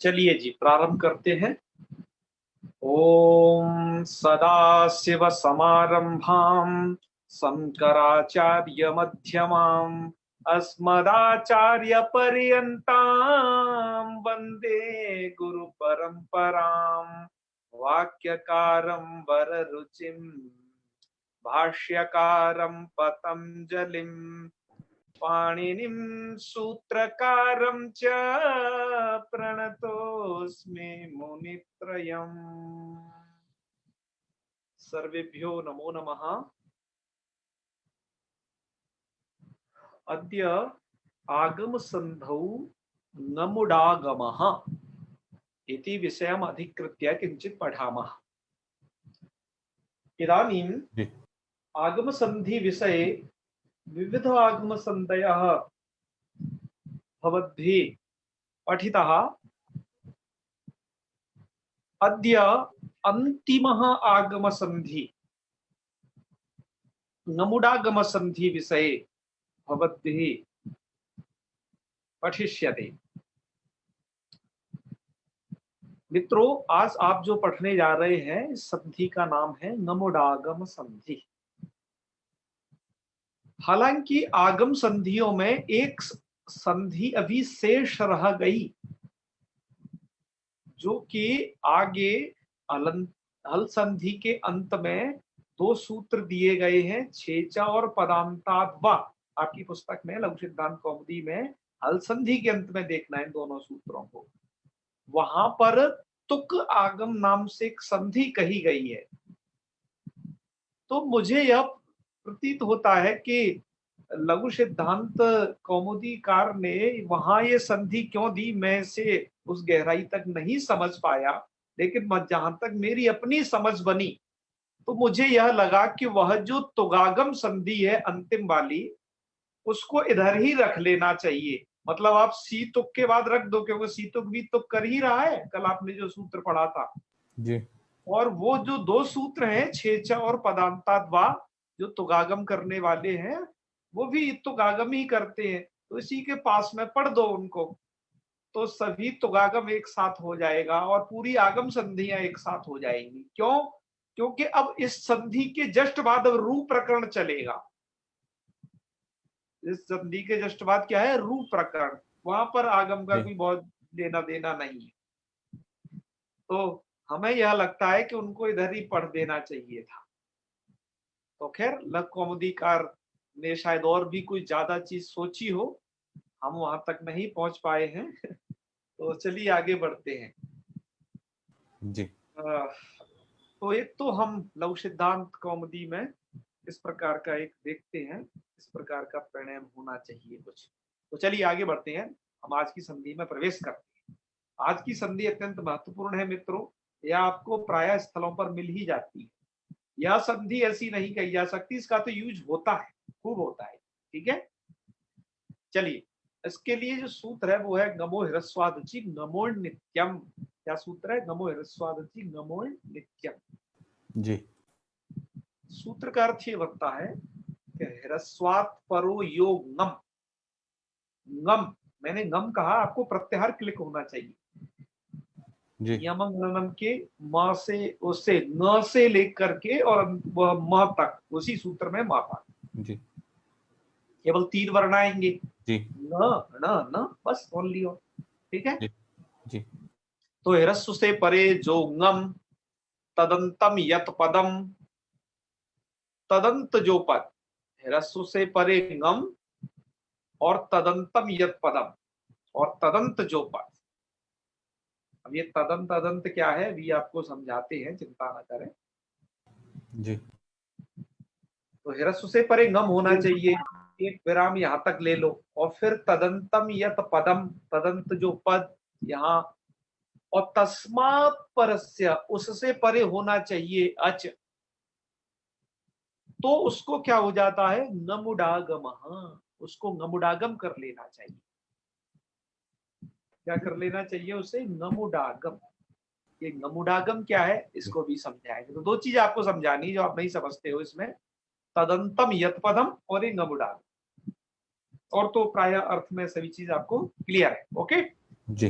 चलिए जी प्रारंभ करते हैं। ओम सदाशिव समारंभाम शंकराचार्य मध्यमाम अस्मदाचार्य पर्यंताम वंदे गुरु परंपराम वाक्यकारं वररुचिम भाष्यकारं पतंजलिं पाणिनिं सूत्रकारं च प्रणतोऽस्मि मुनित्रयम्। सर्वेभ्यो नमो नमः। अद्य आगम संधौ नमुडागमः इति विषयम् अधिकृत्य किञ्चित् पठामः। इदानीम् आगम संधि विषये विविध आगम संधयः भवद्भिः पठितः। अद्य अन्तिमः आगम संधि नमुडागम संधि विषये भवद्भिः पठिष्यते। मित्रों, आज आप जो पढ़ने जा रहे हैं इस संधि का नाम है नमुडागम संधि। हालांकि आगम संधियों में एक संधि अभी शेष रह गई, जो कि आगे हल संधि के अंत में दो सूत्र दिए गए हैं, छेचा और पदांताद वा। आपकी पुस्तक में लघु सिद्धांत कौमुदी में हल संधि के अंत में देखना है दोनों सूत्रों को। वहां पर तुक आगम नाम से एक संधि कही गई है। तो मुझे यह प्रतीत होता है कि लघु सिद्धांत कौमुदीकार ने वहां ये संधि क्यों दी, मैं से उस गहराई तक नहीं समझ पाया, लेकिन जहां तक मेरी अपनी समझ बनी तो मुझे यह लगा कि वह जो तुगागम संधि है अंतिम वाली, उसको इधर ही रख लेना चाहिए। मतलब आप सी तुक के बाद रख दो, क्योंकि सी तुक भी तुक कर ही रहा है, कल आपने जो सूत्र पढ़ा था जी। और वो जो दो सूत्र हैं छेचा और पदांताद्वा, जो तुगागम करने वाले हैं वो भी तुगागम ही करते हैं, तो इसी के पास में पढ़ दो उनको, तो सभी तुगागम एक साथ हो जाएगा और पूरी आगम संधियां एक साथ हो जाएंगी। क्यों? क्योंकि अब इस संधि के जस्ट बाद अब रू प्रकरण चलेगा। इस संधि के जस्ट बाद क्या है? रू प्रकरण। वहां पर आगम का कोई बहुत लेना देना नहीं है। तो हमें यह लगता है कि उनको इधर ही पढ़ देना चाहिए था। तो खैर लघु कौमुदीकार ने शायद और भी कोई ज्यादा चीज सोची हो, हम वहां तक नहीं पहुंच पाए हैं। तो चलिए आगे बढ़ते हैं जी। तो एक तो हम लघु सिद्धांत कौमुदी में इस प्रकार का एक देखते हैं, इस प्रकार का परिणाम होना चाहिए कुछ। तो चलिए आगे बढ़ते हैं, हम आज की संधि में प्रवेश करते हैं। आज की संधि अत्यंत महत्वपूर्ण है मित्रों, यह आपको प्राय स्थलों पर मिल ही जाती है। यह संधि ऐसी नहीं कही जा सकती, इसका तो यूज होता है, खूब होता है। ठीक है, चलिए इसके लिए जो सूत्र है वो है गमो ह्रस्वादचि गमोण नित्यम। क्या सूत्र है? गमो ह्रस्वादचि गमोण नित्यम। जी। सूत्र का अर्थ ये बनता है कि ह्रस्वात परो योग गम। गम, मैंने गम कहा, आपको प्रत्याहार क्लिक होना चाहिए। यमंगनम के म से, उससे न से लेकर के और म तक, उसी सूत्र में मा था। जी। केवल 3 वर्ण आएंगे, जी। न न न, बस ओनली हो। ठीक है। जी। जी। तो ह्रस्व से परे जो गम, तदंतम यत पदम, तदंत जो पद, ह्रस्व से परे गम और तदंतम यत पदम, और तदंत जो पद। अब ये तदंत तदंत क्या है भी आपको समझाते हैं, चिंता न करें। जी। तो ह्रस्व से परे गम होना चाहिए, एक विराम यहां तक ले लो, और फिर तदंतम यत पदम, तदंत जो पद यहाँ, और तस्मात् परस्य, उससे परे होना चाहिए अच। तो उसको क्या हो जाता है? नमुडागम। उसको नमुडागम कर लेना चाहिए। क्या कर लेना चाहिए उसे? नमुडागम। ये नमुडागम क्या है इसको भी समझाएंगे। तो 2 चीज आपको समझानी जो आप नहीं समझते हो इसमें, तदंतम यत्पदम और ये नमुडागम। और तो प्राय अर्थ में सभी चीज आपको क्लियर है। ओके जी।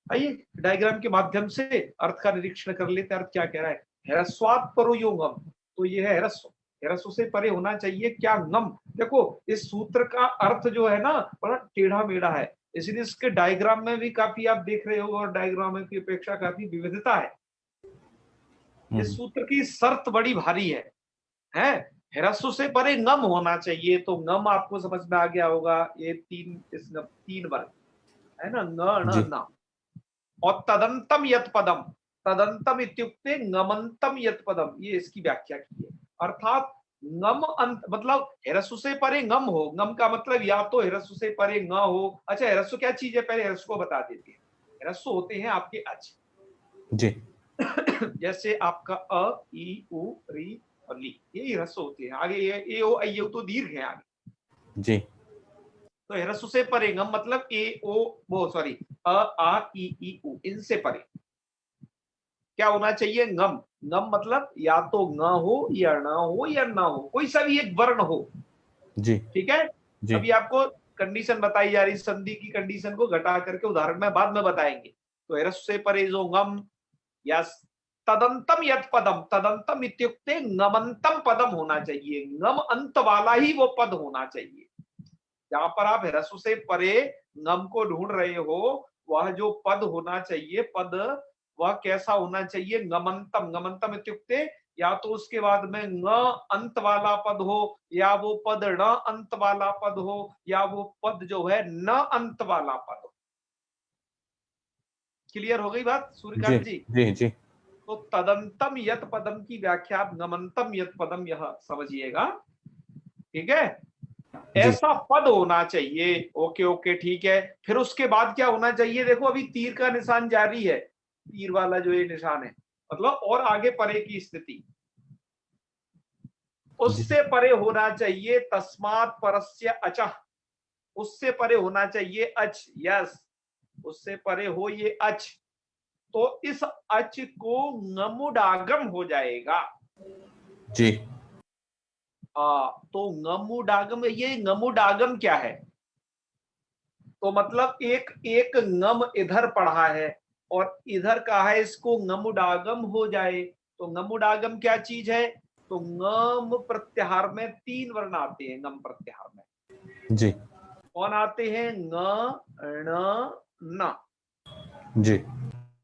आइए डायग्राम के माध्यम से अर्थ का निरीक्षण कर लेते हैं। अर्थ क्या कह रहा है? ह्रस्वात् परो यो गम, तो ये है ह्रस्व, ह्रस्व से परे होना चाहिए क्या? गम। देखो इस सूत्र का अर्थ जो है ना बड़ा टेढ़ा मेढ़ा है, इसलिए इसके डायग्राम में भी काफी आप देख रहे हो और डायग्राम की अपेक्षा काफी विविधता है। इस सूत्र की शर्त बड़ी भारी है? ह्रस्व से परे गम होना चाहिए, तो गम आपको समझ में आ गया होगा, ये तीन वर्ग है ना, न जी न न। और तदंतम यत पदम, तदंतम इत्युक्ते गमंतम यत पदम, ये इसकी व्याख्या की है। अर्थात गम अंत मतलब ह्रस्व से परे गम हो, गम का मतलब या तो ह्रस्व से परे न हो। अच्छा ह्रस्व क्या चीज है, पहले ह्रस्व को बता देते हैं। ह्रस्व होते हैं आपके अच, जी जैसे आपका अ ई उ री और ली, ये ह्रस्व होते हैं। आगे ये ए ओ ऐ तो दीर्घ है आगे। जी तो ह्रस्व से परे गम मतलब ए ओ वो सॉरी अ आ ई उ, इनसे परे क्या होना चाहिए? गम। गम मतलब या तो न हो या न हो या न हो, कोई सा भी एक वर्ण हो। जी ठीक है, जी अभी आपको कंडीशन बताई जा रही, संधि की कंडीशन को घटा करके उदाहरण में बाद में बताएंगे। तो ह्रस्व से परे जो गम या तदंतम यत पदम, तदंतम इत्युक्ते गमंतम पदम होना चाहिए, गम अंत वाला ही वो पद होना चाहिए। जहां पर आप ह्रस्व से परे गम को ढूंढ रहे हो, वह जो पद होना चाहिए, पद वह कैसा होना चाहिए? गमंतम। गमंतम इत्युक्ते या तो उसके बाद में न अंत वाला पद हो, या वो पद ण अंत वाला पद हो, या वो पद जो है न अंत वाला पद हो। क्लियर हो गई बात जी सूर्यकांत जी? जी जी तो तदंतम यत पदम की व्याख्या आप गमंतम यत पदम यह समझिएगा। ठीक है, जी ऐसा पद होना चाहिए। ओके ओके ठीक है, फिर उसके बाद क्या होना चाहिए? देखो अभी तीर का निशान जारी है, तीर वाला जो ये निशान है मतलब और आगे परे की स्थिति, जी उससे परे होना चाहिए तस्मात् परस्य अचः, उससे परे होना चाहिए अच। यस, उससे परे हो ये अच, तो इस अच को ngमुडागम हो जाएगा। जी तो ngमुडागम, ये ngमुडागम क्या है? तो मतलब एक एक ngम इधर पढ़ा है और इधर का है, इसको ngमुडागम हो जाए। तो ngमुडागम क्या चीज है? तो ngम प्रत्याहार में तीन वर्ण आते हैं। ngम प्रत्याहार में जी कौन आते हैं? ng ण न। जी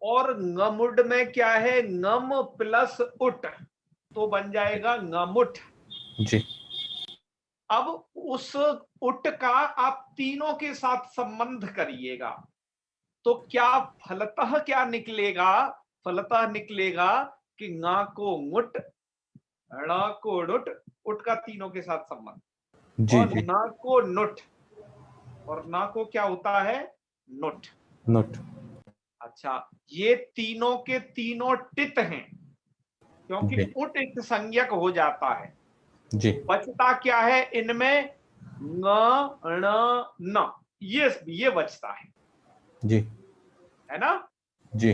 और ngमुड में क्या है? ngम प्लस उट, तो बन जाएगा ngमुट। जी अब उस उट का आप तीनों के साथ संबंध करिएगा, तो क्या फलतः क्या निकलेगा? फलतः निकलेगा कि ङा को मुट, ण को नुट, उट का तीनों के साथ संबंध, जी और जी न को नुट, और न को क्या होता है? नुट। नोट अच्छा, ये तीनों के तीनों टित हैं, क्योंकि जी उट एक संज्ञक हो जाता है। जी बचता क्या है इनमें? ङ ण न, ये बचता जी है ना। जी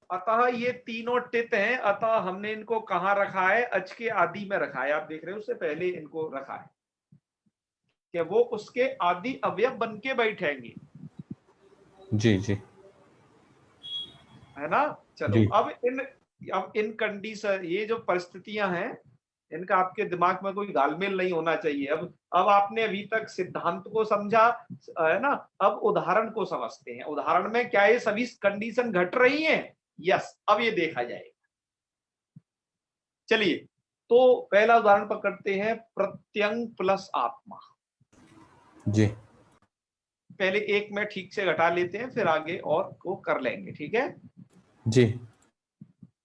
अतः ये तीनों टित हैं, अतः हमने इनको कहां रखा है? अच के आदि में रखा है। आप देख रहे हो उससे पहले इनको रखा है कि वो उसके आदि अवयव बन के बैठेंगे, जी जी है ना। चलो जी अब इन कंडीशन, ये जो परिस्थितियां हैं, इनका आपके दिमाग में कोई घालमेल नहीं होना चाहिए। अब आपने अभी तक सिद्धांत को समझा, है ना। अब उदाहरण को समझते हैं। उदाहरण में क्या ये सभी कंडीशन घट रही हैं? यस, अब ये देखा जाएगा। चलिए, तो पहला उदाहरण पकड़ते हैं, प्रत्यंग प्लस आत्मा। जी पहले एक में ठीक से घटा लेते हैं, फिर आगे और को कर लेंगे। ठीक है, जी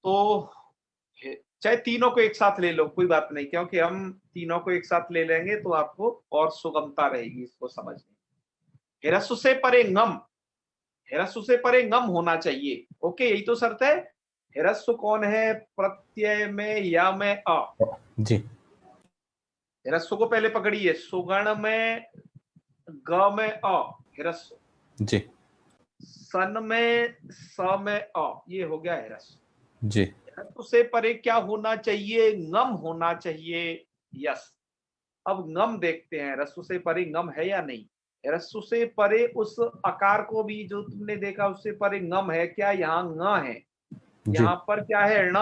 तो चाहे तीनों को एक साथ ले लो, कोई बात नहीं, क्योंकि हम तीनों को एक साथ ले लेंगे तो आपको और सुगमता रहेगी इसको समझने। ह्रस्व से परे गम, ह्रस्व से परे गम होना चाहिए। ओके, यही तो शर्त है। ह्रस्व कौन है? प्रत्यय में या में अ। जी ह्रस्व को पहले पकड़िए, सुगण में ग में अ ह्रस्व, जी सन में स में अ, ये हो गया ह्रस्व। जी ह्रस्व से परे क्या होना चाहिए? गम होना चाहिए। यस, अब गम देखते हैं, ह्रस्व से परे गम है या नहीं। ह्रस्व से परे उस आकार को भी जो तुमने देखा उससे परे ngम है क्या, यहाँ ng है, जी यहाँ पर क्या है ण,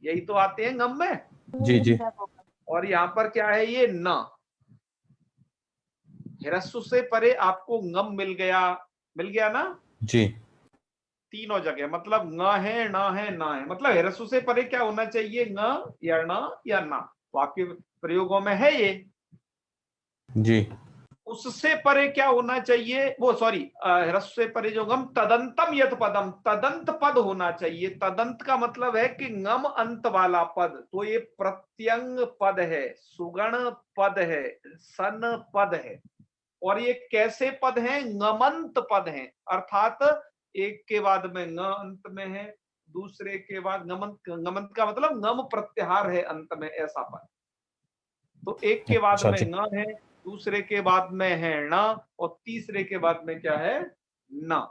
यही तो आते हैं ngम में, जी जी और यहाँ पर क्या है ये न। ह्रस्व से परे आपको ngम मिल गया ना जी तीनों जगह, मतलब ng है, न है, न है, मतलब ह्रस्व से परे क्या होना चाहिए, ng या ण या न, तो आपके प्रयोगों में है ये। जी उससे परे क्या होना चाहिए, वो सॉरी, ह्रस्व से परे जो ngम, तदंतम यत पदम, तदंत पद होना चाहिए। तदंत का मतलब है कि ngम अंत वाला पद, तो ये प्रत्यंग पद है, सुगण पद है, सन पद है, और ये कैसे पद हैं, ngमंत पद हैं, अर्थात एक के बाद में ng अंत में है, दूसरे के बाद ngमंत, ngमंत का मतलब ngम प्रत्याहार है अंत में, ऐसा पद। तो एक के बाद अच्छा में जी ng है, दूसरे के बाद में है ण, और तीसरे के बाद में क्या है, न।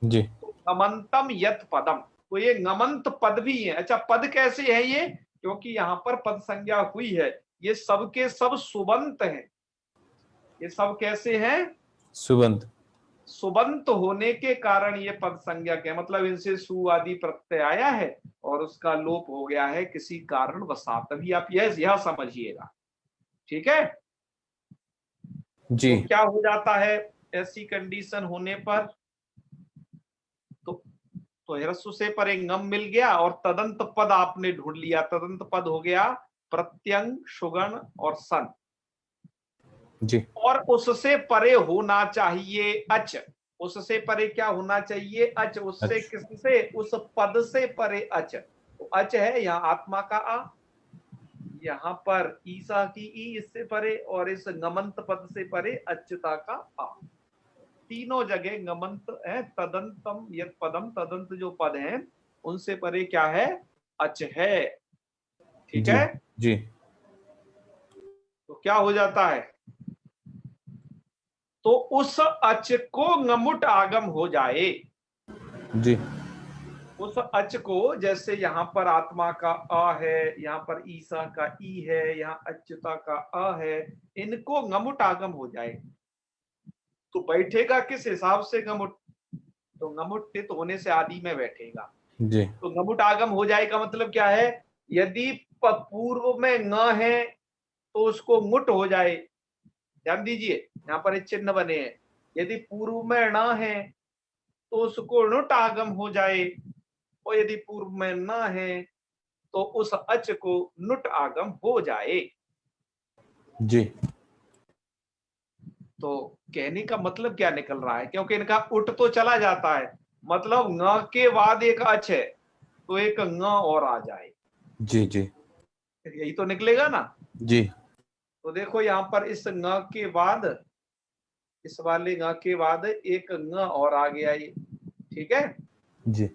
जी तो ngमंतम यत पदम, तो ये ngमंत पद भी है। अच्छा, पद कैसे है ये, क्योंकि यहाँ पर पद संज्ञा हुई है, ये सब के सब सुबंत हैं। ये सब कैसे हैं, सुबंत सुबंत होने के कारण ये पद संज्ञा के, मतलब इनसे सु आदि प्रत्यय आया है और उसका लोप हो गया है किसी कारण वसात, तभी आप यह समझिएगा, ठीक है। जी तो क्या हो जाता है ऐसी कंडीशन होने पर, तो ह्रस्व से परे ngम मिल गया और तदंत पद आपने ढूंढ लिया। तदंत पद हो गया प्रत्यंग, शुगण और सन, जी और उससे परे होना चाहिए अच। उससे परे क्या होना चाहिए, अच। उससे अच्छा किससे, उस पद से परे अच, तो अच है यहाँ आत्मा का आ, यहाँ पर ईसा की ई इससे परे, और इस ngमंत पद से परे अच्युता का आ। तीनों जगह ngमंत है। तदंतम यत पदम, तदंत जो पद हैं उनसे परे क्या है, अच है, ठीक जी है। जी तो क्या हो जाता है, तो उस अच को ngमुट आगम हो जाए। जी उस अच को, जैसे यहाँ पर आत्मा का अ है, यहाँ पर ईसा का ई है, यहाँ अच्युता का अ है, इनको ngमुट आगम हो जाए, तो बैठेगा किस हिसाब से ngमुट, तो ngमुट टित होने से आदि में बैठेगा। जी तो ngमुट आगम हो जाए का मतलब क्या है, यदि पूर्व में ng है तो उसको मुट हो जाए। ध्यान दीजिए, यहाँ पर एक चिन्ह बने हैं, यदि पूर्व में न है तो उसको नुट आगम हो जाए, और यदि पूर्व में न है तो उस अच को नुट आगम हो जाए। जी तो कहने का मतलब क्या निकल रहा है, क्योंकि इनका उठ तो चला जाता है, मतलब ng के बाद एक अच है तो एक ng और आ जाए, जी जी यही तो निकलेगा ना। जी तो देखो यहाँ पर इस ng के बाद, इस वाले ng के बाद एक ng और आ गया ये, ठीक है। जी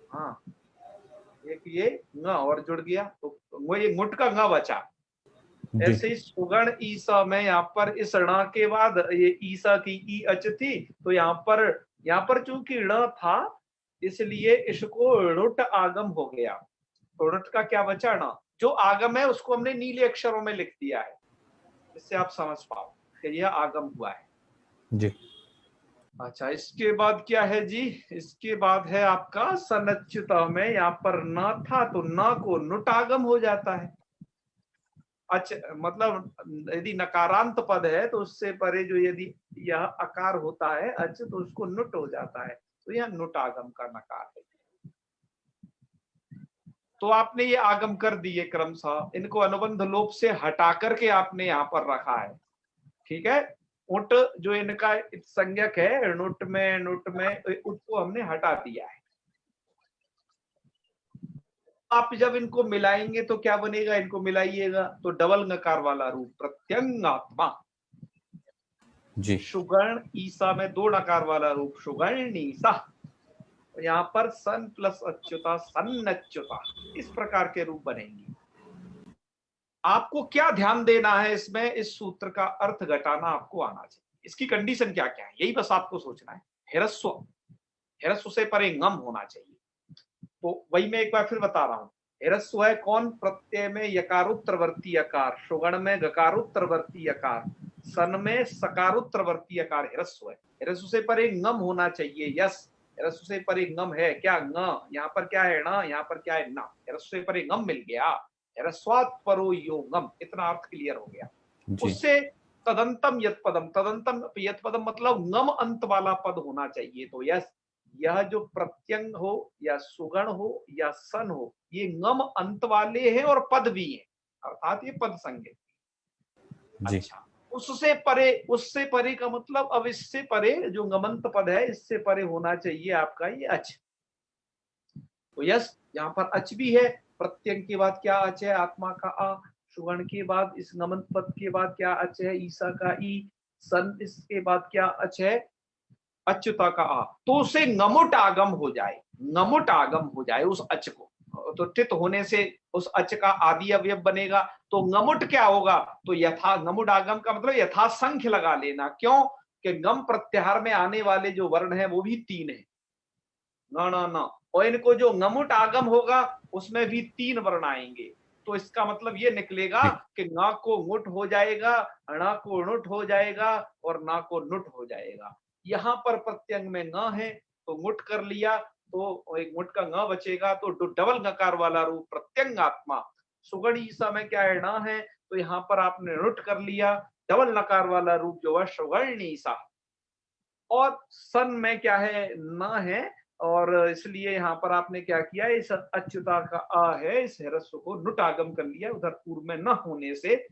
हाँ, एक ये ng और जुड़ गया, तो वो ये मुट का ng बचा। जी ऐसे ही सुगण ईसा में यहाँ पर इस ण के बाद ये ईसा की ई अच थी, तो यहाँ पर चूंकि ण था इसलिए इसको ऋट आगम हो गया, तो ऋट का क्या बचा, ण। जो आगम है उसको हमने नीले अक्षरों में लिख दिया है, इससे आप समझ पाओ कि यह आगम हुआ है। जी अच्छा, इसके बाद क्या है जी, इसके बाद है आपका सनच्युता में, यहाँ पर न था तो न को नुट आगम हो जाता है। अच्छा, मतलब यदि नकारांत पद है तो उससे परे जो यदि यह आकार होता है अच, तो उसको नुट हो जाता है, तो यह नुट आगम का नकार है। तो आपने ये आगम कर दिए क्रमशः, इनको अनुबंध लोप से हटा करके आपने यहाँ पर रखा है, ठीक है। उट जो इनका संज्ञक है, नुट में उट को हमने हटा दिया है। आप जब इनको मिलाएंगे तो क्या बनेगा, इनको मिलाइएगा तो डबल नकार वाला रूप प्रत्यंगात्मा। जी सुगण ईसा में दो नकार वाला रूप सुगण ईसा, यहाँ पर सन प्लस अच्युता सन अच्युता, इस प्रकार के रूप बनेंगे। आपको क्या ध्यान देना है इसमें, इस सूत्र का अर्थ घटाना आपको आना चाहिए। इसकी कंडीशन क्या क्या है, यही बस आपको सोचना है। ह्रस्व, ह्रस्व से परे ngम होना चाहिए। तो वही मैं एक बार फिर बता रहा हूं, ह्रस्व है कौन, प्रत्यय में यकारोत्तरवर्ती यकार, सुगण में गकारोत्तरवर्ती यकार, सन में सकारोत्तरवर्ती अकार ह्रस्व है, ह्रस्व से परे ngम होना चाहिए, यस। ह्रस्व से परे ngम है क्या, ng, यहाँ पर क्या है न, यहाँ पर क्या है न, ह्रस्व से परे ngम मिल गया, ह्रस्वात् परो यो ngम, इतना अर्थ क्लियर हो गया। जी उससे तदंतम यत पदम, तदंतम यत पदम मतलब ngम अंत वाला पद होना चाहिए। तो यस, यह जो प्रत्यंग हो या सुगण हो या सन हो, ये ngम अंत वाले हैं और पद भी हैं, अर्थात ये पद संज्ञक। जी अच्छा, उससे परे का मतलब, अब इससे परे जो ngमंत पद है, इससे परे होना चाहिए आपका ये अच। तो यस, यहाँ पर अच भी है, प्रत्यंग के बाद क्या अच है, आत्मा का आ, सुगण के बाद इस ngमंत पद के बाद क्या अच है, ईसा का ई, सन इसके बाद क्या अच है, अच्युता का आ। तो उसे ngमुट आगम हो जाए, ngमुट आगम हो जाए उस अच को, तो टित होने से उस अच का आदि अवयव बनेगा। तो ngमुट क्या होगा, तो यथा, ngमुट आगम का मतलब यथा संख्य लगा लेना। क्यों कि गम प्रत्याहार में आने वाले जो वर्ण है वो भी 3 है, न न न, और इनको जो ngमुट आगम होगा उसमें भी 3 वर्ण आएंगे। तो इसका मतलब ये निकलेगा जी कि न को मुट हो जाएगा, ण को नुट हो जाएगा और ना को नुट हो जाएगा। यहाँ पर प्रत्यंग में न है तो मुट कर लिया, तो एक मुट का न बचेगा, तो डबल नकार वाला रूप प्रत्यंगात्मा। सुगण ईसा में क्या है, न है, तो यहाँ पर आपने नुट कर लिया, डबल नकार वाला रूप जो है सुगण ईसा। और सन में क्या है, न है, और इसलिए यहाँ पर आपने क्या किया, इस अच्युता का आ है, इस ह्रस्व को नुट आगम कर लिया, उधर पूर्व में न होने से,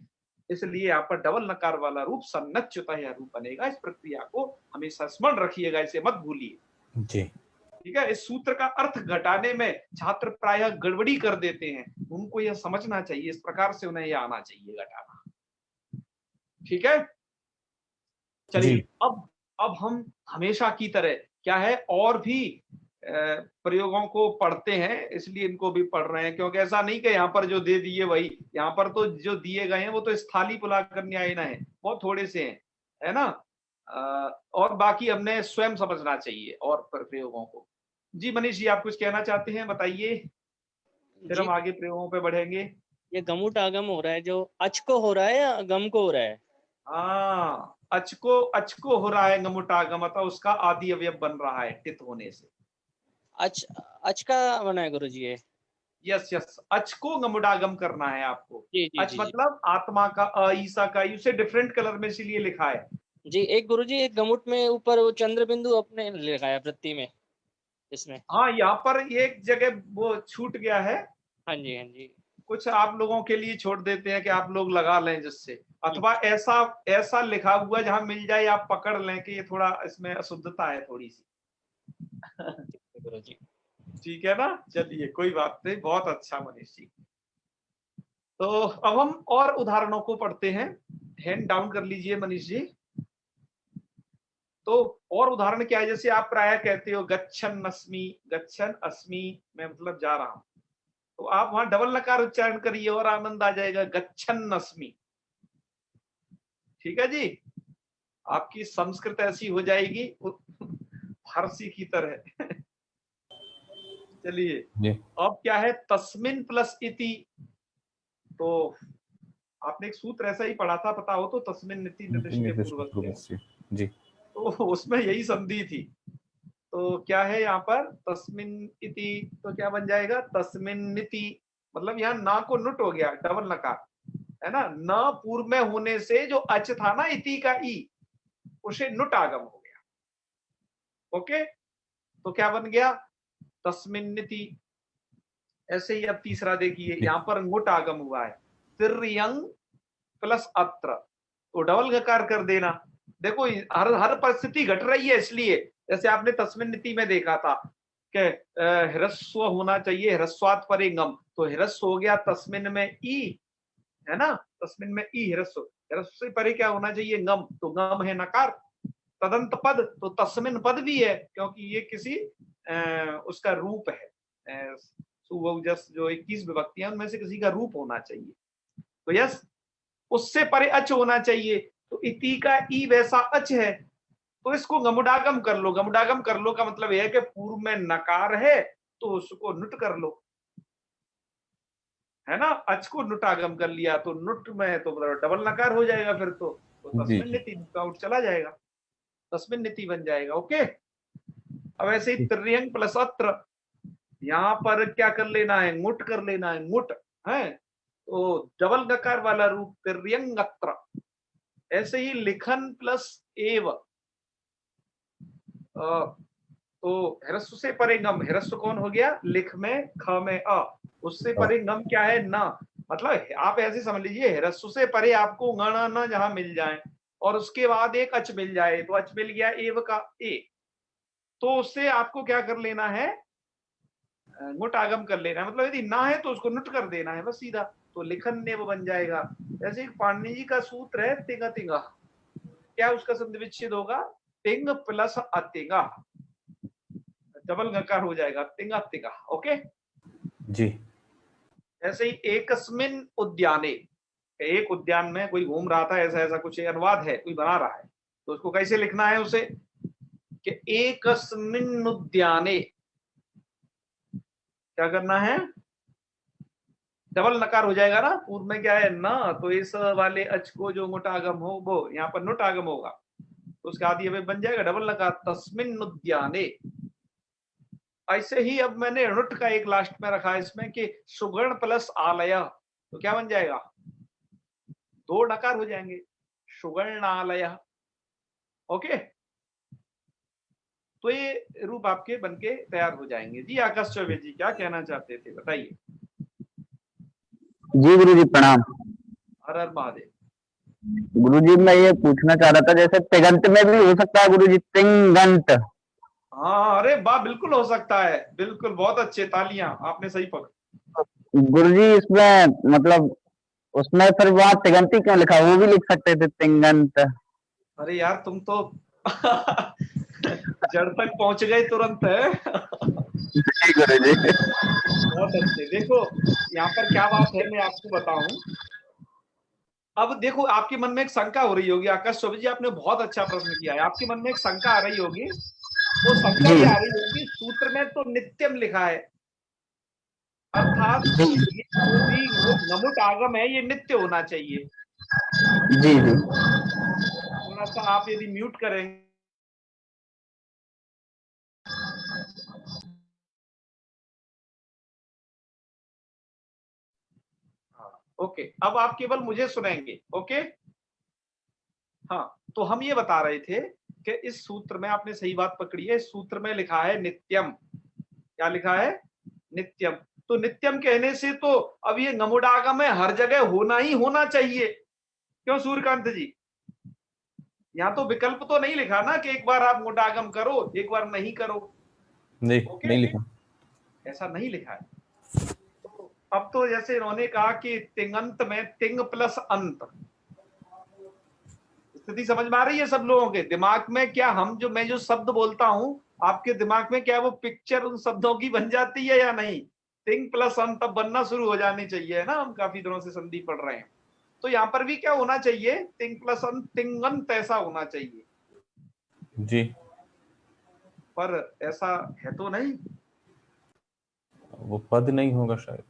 इसलिए यहाँ पर डबल नकार वाला रूप सन्नच्युता यह रूप बनेगा। इस प्रक्रिया को हमेशा स्मरण रखिएगा, इसे मत भूलिए। जी ठीक है, इस सूत्र का अर्थ घटाने में छात्र प्रायः गड़बड़ी कर देते हैं, उनको यह समझना चाहिए, इस प्रकार से उन्हें यह आना चाहिए घटाना। ठीक है, चलिए, जी अब हम हमेशा की तरह क्या है, और भी प्रयोगों को पढ़ते हैं, इसलिए इनको भी पढ़ रहे हैं, क्योंकि ऐसा नहीं कि यहाँ पर जो दे दिए वही, यहाँ पर तो जो दिए गए हैं वो तो स्थाली पुलाकर न्याय है, बहुत थोड़े से हैं, है ना। और बाकी हमने स्वयं समझना चाहिए और प्रयोगों को। जी मनीष जी, आप कुछ कहना चाहते हैं, बताइए, फिर जी, हम आगे प्रयोगों पे बढ़ेंगे। ये गमुट आगम हो रहा है, जो अच को हो रहा है या गम को हो रहा है? हाँ, अच को हो रहा है गमुटागम, अतः उसका आदि अवयव बन रहा है टित होने से। अच अच का बना है गुरु जी ये? यस यस, अच को गमुडागम करना है आपको। जी जी अच जी जी मतलब आत्मा का, ईसा का, उसे डिफरेंट कलर में इसीलिए लिखा है। जी। एक गुरु जी, एक गमुट में ऊपर वो चंद्र बिंदु अपने लगाया वृत्ति में, इसमें। हाँ, यहाँ पर एक जगह वो छूट गया है, हाँ जी हाँ जी। कुछ आप लोगों के लिए छोड़ देते हैं कि आप लोग लगा लें जिससे, अथवा ऐसा ऐसा लिखा हुआ जहां मिल जाए आप पकड़ लें कि ये थोड़ा इसमें अशुद्धता है थोड़ी सी। गुरु जी। ठीक है ना, चलिए कोई बात नहीं, बहुत अच्छा मनीष जी। तो अब हम और उदाहरणों को पढ़ते हैं, हैंड डाउन कर लीजिए मनीष जी। तो और उदाहरण क्या है, जैसे आप प्राय कहते हो गच्छन अस्मि, गच्छन अस्मि, मैं मतलब जा रहा हूं, तो आप वहां डबल नकार उच्चारण करिए और आनंद आ जाएगा, गच्छन अस्मि। ठीक है जी, आपकी संस्कृत ऐसी हो जाएगी फारसी की तरह। चलिए, जी अब क्या है, तस्मिन प्लस इति। तो आपने एक सूत्र ऐसा ही पढ़ा था, पता हो तो, तस्मिन इति निर्दिष्टे निर्दिष्ट पूर्वक, पूर्वस्य। जी तो उसमें यही संधि थी। तो क्या है यहाँ पर, तस्मिन इति, तो क्या बन जाएगा, तस्मिन नीति, मतलब यहाँ ना को नुट हो गया, डबल नकार, है ना, न पूर्व में होने से जो अच था ना, इति का ई, उसे नुट आगम हो गया। ओके, तो क्या बन गया, तस्मिन नीति। ऐसे ही अब तीसरा देखिए, जी यहाँ पर नुट आगम हुआ है, तिर्यंग प्लस अत्र, तो डबल गकार कर देना। देखो, हर हर परिस्थिति घट रही है, इसलिए जैसे आपने तस्मिन नीति में देखा था कि ह्रस्व होना चाहिए, ह्रस्वात् परे गम, तो ह्रस्व हो गया तस्मिन में ई, है ना, तस्मिन में ई ह्रस्व, ह्रस्व से परे क्या होना चाहिए, गम, तो गम है नकार। तदंत पद, तो तस्मिन पद भी है, क्योंकि ये किसी उसका रूप है, सुवजस जो 21 विभक्तियां उनमें से किसी का रूप होना चाहिए। तो यस, उससे परे अच होना चाहिए, तो इति का ई वैसा अच है, तो इसको गमुडागम कर लो। गमुडागम कर लो का मतलब यह है कि पूर्व में नकार है तो उसको नुट कर लो, है ना, अच को नुटागम कर लिया, तो नुट में तो डबल नकार हो जाएगा फिर तो, तो जी तस्मिन नीति का आउट चला जाएगा, तस्मिन नीति बन जाएगा। ओके, अब ऐसे ही त्र्यंग प्लस अत्र, यहाँ पर क्या कर लेना है, मुट कर लेना है, मुट है तो डबल गकार वाला रूप त्र्यंग अत्र। ऐसे ही लिखन प्लस एव, तो ह्रस्व से परे गम, ह्रस्व कौन हो गया, लिख में ख में अ, उससे परे गम क्या है, न। मतलब आप ऐसे समझ लीजिए ह्रस्व से परे आपको गण न जहां मिल जाए और उसके बाद एक अच मिल जाए, तो अच मिल गया एव का ए, तो उससे आपको क्या कर लेना है, नुट आगम कर लेना है। मतलब यदि ना है तो उसको नुट कर देना है बस सीधा, तो लिखन ने वो बन जाएगा। जैसे पाणिनि जी का सूत्र है तिंग तिंगा, क्या उसका संधि विच्छेद होगा, तिंग प्लस अतिंगा, डबल गकार हो जाएगा तिंगा तिंगा। ओके, जी ऐसे ही एकस्मिन उद्याने, एक उद्यान में कोई घूम रहा था, ऐसा ऐसा कुछ अनुवाद है, कोई बना रहा है, तो उसको कैसे लिखना है उसे, कि एकस्मिन उद्याने क्या करना है, डबल नकार हो जाएगा ना, पूर्व में क्या है ना, तो इस वाले अच को जो मोटा आगम हो वो यहाँ पर नुट आगम होगा, तो उसके आदि में बन जाएगा डबल नकार तस्मिन उद्याने। ऐसे ही अब मैंने नुट का एक लास्ट में रखा है इसमें कि सुगण प्लस आलय, तो क्या बन जाएगा, दो नकार हो जाएंगे, सुगणालय। ओके, तो ये रूप आपके बनके तैयार हो जाएंगे। जी आकाश चौबे जी क्या कहना चाहते थे, बताइए। जी गुरुजी प्रणाम। हर हर महादेव। गुरुजी मैं ये पूछना चाह रहा था, जैसे तिगंत में भी हो सकता है गुरुजी, तिंगंत। हाँ अरे वाह, बिल्कुल हो सकता है, बिल्कुल, बहुत अच्छे, तालियां, आपने सही पकड़ा। गुरुजी इसमें मतलब उसमें फिर वहां तिगंती क्यों लिखा, वो भी लिख सकते थे तिंगंत। अरे यार तुम तो जड़ तक पहुंच गए तुरंत है। जी गुरुजी। बहुत अच्छे। देखो यहाँ पर क्या बात है, मैं आपको बताऊं। अब देखो आपके मन में एक शंका हो रही होगी, आकाश चौबे जी आपने बहुत अच्छा प्रश्न किया है, आपके मन में एक शंका आ रही होगी। वो शंका जी ये आ रही होगी, सूत्र में तो नित्यम लिखा है, अर्थात जी ये जो भी नमुट आगम है ये नित्य होना चाहिए। जी जी थोड़ा सा आप यदि म्यूट करेंगे, ओके, अब आप केवल मुझे सुनेंगे। ओके, हाँ, तो हम ये बता रहे थे कि इस सूत्र में आपने सही बात पकड़ी है, इस सूत्र में लिखा है नित्यम। क्या लिखा है, नित्यम। तो नित्यम कहने से तो अब ये नमुडागम है, हर जगह होना ही होना चाहिए। क्यों सूर्यकांत जी, यहाँ तो विकल्प तो नहीं लिखा ना कि एक बार आप मोटागम करो एक बार नहीं करो। नहीं ओके, नहीं लिखा। ऐसा नहीं लिखा है। तो अब तो जैसे इन्होंने कहा कि तिंगंत में तिंग प्लस अंत, स्थिति समझ में आ रही है सब लोगों के दिमाग में, क्या हम जो मैं जो शब्द बोलता हूं आपके दिमाग में क्या वो पिक्चर उन शब्दों की बन जाती है या नहीं, तिंग प्लस अंत अब बनना शुरू हो जानी चाहिए ना, हम काफी दिनों से संधि पढ़ रहे हैं। तो यहाँ पर भी क्या होना चाहिए, तिंग प्लस अंत तिंगंत ऐसा होना चाहिए, जी पर ऐसा है तो नहीं। वो पद नहीं होगा शायद।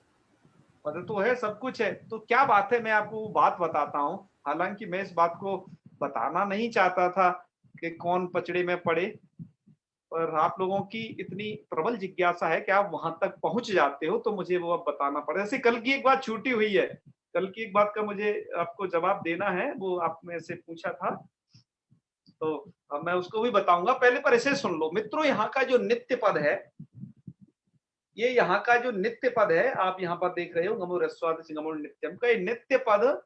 पद तो है, सब कुछ है, तो क्या बात है, मैं आपको वो बात बताता हूँ। हालांकि मैं इस बात को बताना नहीं चाहता था कि कौन पचड़े में पड़े, पर आप लोगों की इतनी प्रबल जिज्ञासा है कि आप वहां तक पहुंच जाते हो, तो मुझे वो अब बताना पड़े। जैसे कल की एक बात छूटी हुई है, कल की एक बात का मुझे आपको जवाब देना है, वो आपने से पूछा था, तो अब मैं उसको भी बताऊंगा। पहले पर ऐसे सुन लो मित्रों, यहाँ का जो नित्य पद है, ये यहाँ का जो नित्य पद है, आप यहाँ पर देख रहे हो गमो रस्वाद गमो नित्यम का, ये नित्य पद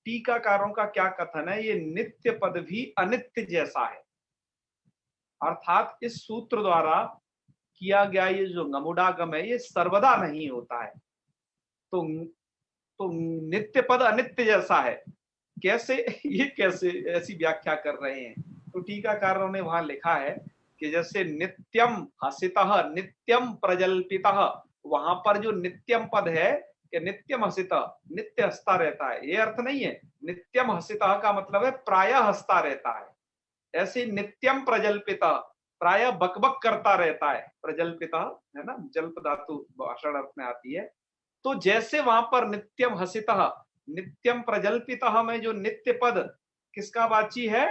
टीकाकारों का क्या कथन है, ये नित्य पद भी अनित्य जैसा है। अर्थात इस सूत्र द्वारा किया गया ये जो गमुडागम है ये सर्वदा नहीं होता है, तो नित्य पद अनित्य जैसा है। कैसे ये कैसे ऐसी व्याख्या कर रहे हैं, तो टीकाकारों ने वहां लिखा है कि जैसे नित्यम हसितः नित्यम प्रजल्पितः, वहां पर जो नित्यम पद है कि नित्यम हसितः, नित्य हंसता रहता है, ये अर्थ नहीं है। नित्यम हसितः का मतलब है प्रायः हंसता रहता है। ऐसे नित्यम प्रजल्पिता, प्राय बकबक करता रहता है, प्रजल्पिता है ना, जल्प धातु भाषण अर्थ में आती है। तो जैसे वहां पर नित्यम हसितः नित्यम प्रजल्पितः में जो नित्य पद किसका वाची है?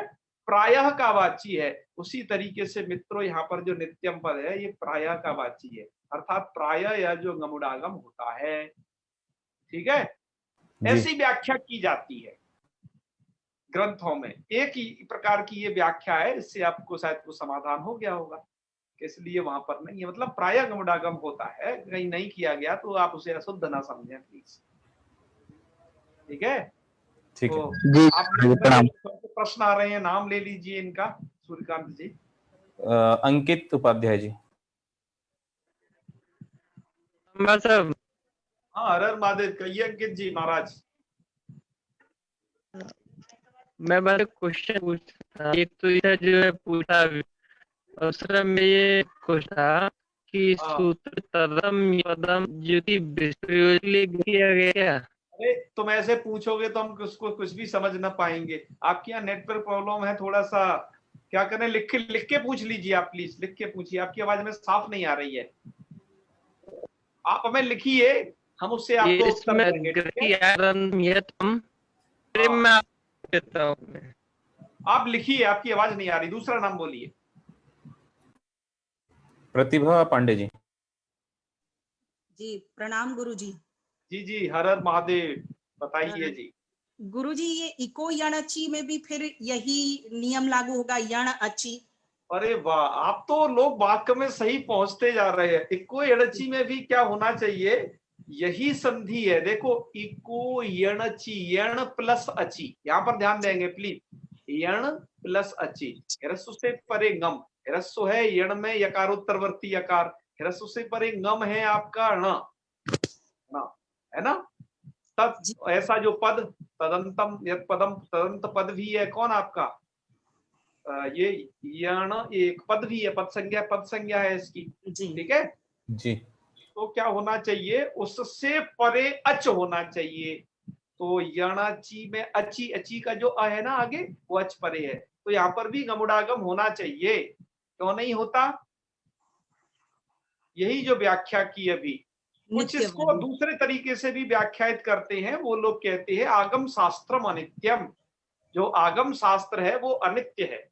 प्रायः का वाची है। उसी तरीके से मित्रों यहाँ पर जो नित्यम पद है ये प्रायः का वाची है, अर्थात प्रायः या जो गमुडागम होता है। ठीक है, ऐसी व्याख्या की जाती है ग्रंथों में। एक ही प्रकार की ये व्याख्या है, इससे आपको शायद कुछ समाधान हो गया होगा, इसलिए वहां पर नहीं है। मतलब प्रायः गमुडागम होता है, कहीं नहीं किया गया तो आप उसे अशुद्ध ना समझें प्लीज। ठीक है, ठीक तो है जी आप प्रणाम। प्रश्न आ रहे हैं, नाम ले लीजिए इनका। सूर्यकांत जी। अंकित उपाध्याय जी। साहब हाँ, हर हर महादेव। कहिए अंकित जी महाराज। मैं बस क्वेश्चन पूछता, एक तो इधर जो है पूछा, दूसरा में ये पूछा कि हाँ। सूत्र तदम पदम जो कि विस्तार किया गया। अरे तुम ऐसे पूछोगे तो हम उसको कुछ भी समझ ना पाएंगे। आपके यहाँ नेटवर्क प्रॉब्लम है थोड़ा सा, क्या करें, लिख के पूछ लीजिए आप, प्लीज लिख के पूछिए, आपकी आवाज में साफ नहीं आ रही है। आप हमें लिखिए, हम उससे आपको उत्तर देंगे। देता हूँ मैं। आप लिखिए, आपकी आवाज नहीं आ रही। दूसरा नाम बोलिए। प्रतिभा पांडे जी। जी प्रणाम गुरुजी। जी जी, हर हर महादेव। बताइए जी। गुरुजी, ये इको यण अची में भी फिर यही नियम लागू होगा, यण अची? अरे वाह, आप तो लोग वाक्य में सही पहुंचते जा रहे हैं। इको यणची में भी क्या होना चाहिए? यही संधि है। देखो, इको यणची, यण प्लस अची, यहाँ पर ध्यान देंगे प्लीज। यण प्लस अची, ह्रस्व से परे गम। ह्रस्व है यण में यकारोत्तरवर्ती यकार, ह्रस्व से परे गम है आपका ण, है ना। तत् ऐसा जो पद, तदंतम यत् पदम, तदंत पद भी है कौन आपका? ये यण एक पद भी है, पद संज्ञा है इसकी। ठीक है जी। तो क्या होना चाहिए? उससे परे अच होना चाहिए। तो यणाची में अची, अची का जो अ है ना आगे, वो अच परे है। तो यहाँ पर भी गमुडागम होना चाहिए, क्यों नहीं होता? यही जो व्याख्या की अभी। कुछ इसको दूसरे तरीके से भी व्याख्यायित करते हैं। वो लोग कहते हैं आगम शास्त्रम अनित्यम, जो आगम शास्त्र है वो अनित्य है,